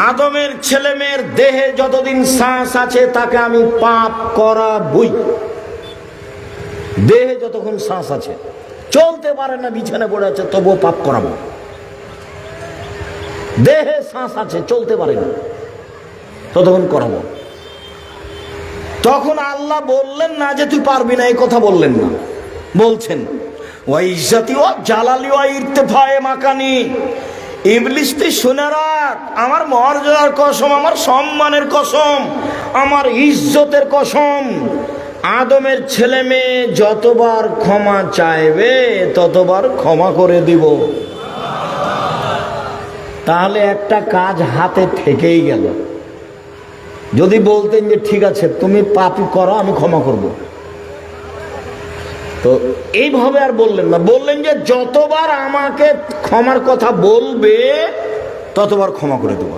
আদমের ছেলে মেয়ের দেহে যতদিন শ্বাস আছে তাকে আমি পাপ করাবই। দেহে যতক্ষণ শ্বাস আছে, চলতে পারে না, বিছানে পড়ে আছে, তবুও পাপ করাবো। দেহে শ্বাস আছে, চলতে পারে না, ততক্ষণ করাবো। তখন আল্লাহ বললেন না যে তুই পারবি না, এই কথা বললেন না। বলছেন ওয়া ইজ্জতি ওয়া জালালি ওয়া ইরতিফায়ে মাকানি, ইবলিস তুই শুনে রাখ, আমার মর্যাদার কসম, আমার সম্মানের কসম, আমার ইজ্জতের কসম, আদমের ছেলে মেয়ে যতবার ক্ষমা চাইবে ততবার ক্ষমা করে দিব। তাহলে একটা কাজ হাতে থেকেই গেল। যদি বলতেন যে ঠিক আছে তুমি পাপই করো, আমি ক্ষমা করব, তো এইভাবে আর বললেন না। বললেন যে যতবার আমাকে ক্ষমার কথা বলবে ততবার ক্ষমা করে দেব।